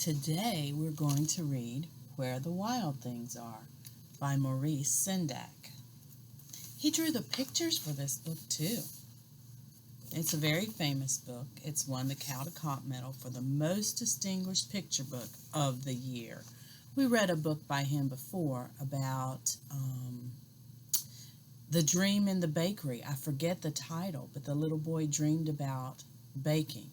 Today we're going to read Where the Wild Things Are by Maurice Sendak. He drew the pictures for this book too. It's a very famous book. It's won the Caldecott Medal for the most distinguished picture book of the year. We read a book by him before about The Dream in the Bakery. I forget the title, but the little boy dreamed about baking.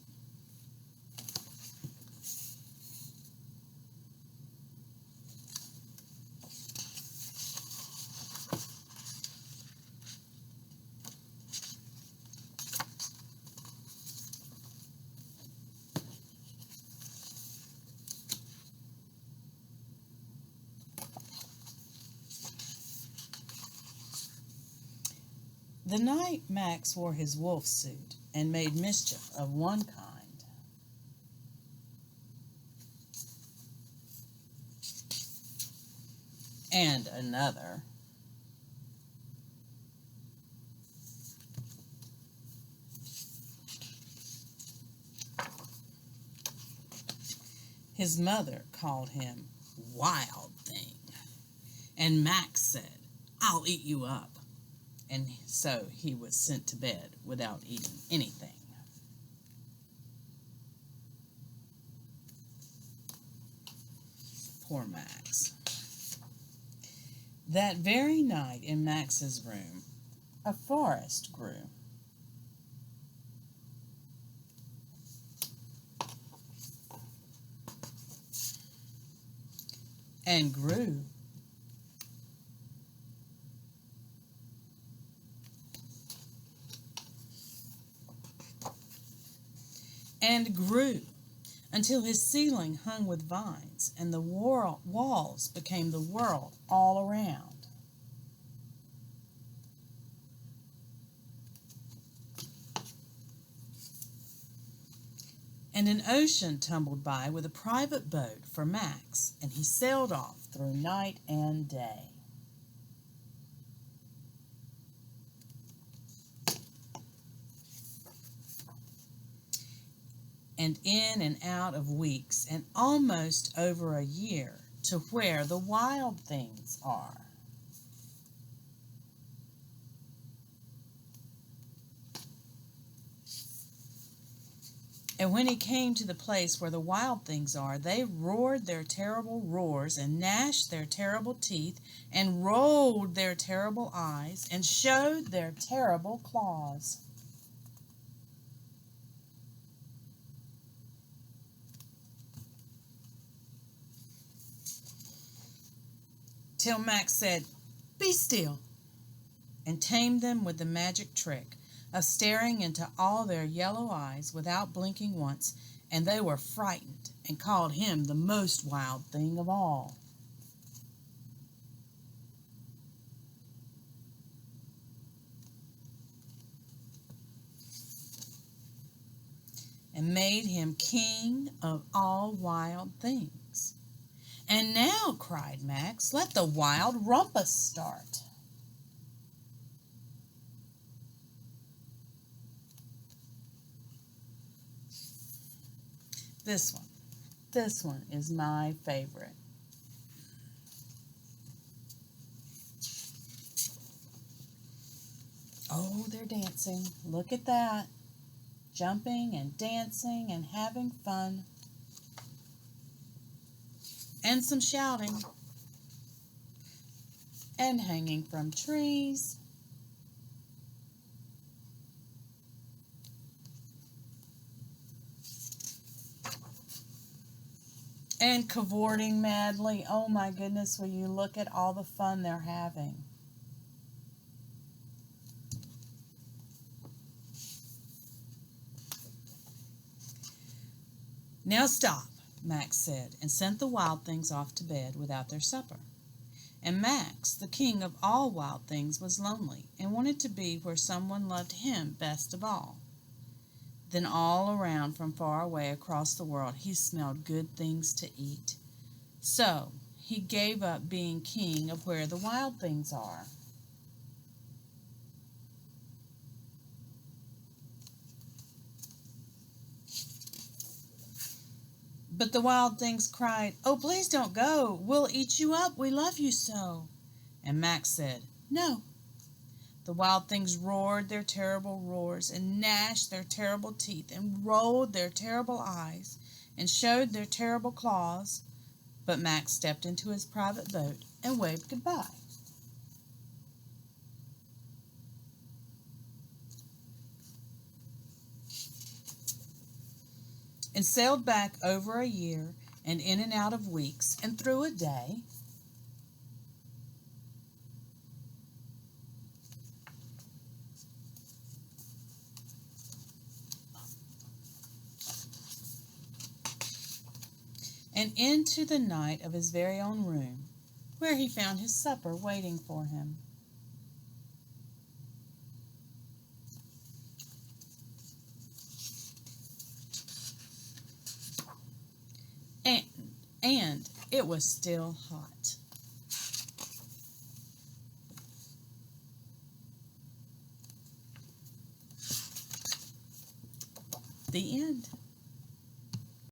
The night Max wore his wolf suit and made mischief of one kind, and another, his mother called him Wild Thing, and Max said, "I'll eat you up." And so he was sent to bed without eating anything. Poor Max. That very night in Max's room, a forest grew. And grew. And grew until his ceiling hung with vines and the walls became the world all around. And an ocean tumbled by with a private boat for Max, and he sailed off through night and day. And in and out of weeks, and almost over a year, to where the wild things are. And when he came to the place where the wild things are, they roared their terrible roars, and gnashed their terrible teeth, and rolled their terrible eyes, and showed their terrible claws. Till Max said, "Be still," and tamed them with the magic trick of staring into all their yellow eyes without blinking once, and they were frightened and called him the most wild thing of all. And made him king of all wild things. "And now," cried Max, "let the wild rumpus start." This one is my favorite. Oh, they're dancing. Look at that. Jumping and dancing and having fun. And some shouting. And hanging from trees. And cavorting madly. Oh my goodness, will you look at all the fun they're having. "Now stop," Max said, and sent the wild things off to bed without their supper. And Max, the king of all wild things, was lonely and wanted to be where someone loved him best of all. Then all around from far away across the world he smelled good things to eat. So he gave up being king of where the wild things are. But the wild things cried, "Oh, please don't go. We'll eat you up. We love you so." And Max said, "No." The wild things roared their terrible roars and gnashed their terrible teeth and rolled their terrible eyes and showed their terrible claws. But Max stepped into his private boat and waved goodbye. And sailed back over a year and in and out of weeks and through a day. And into the night of his very own room, where he found his supper waiting for him. And it was still hot. The end.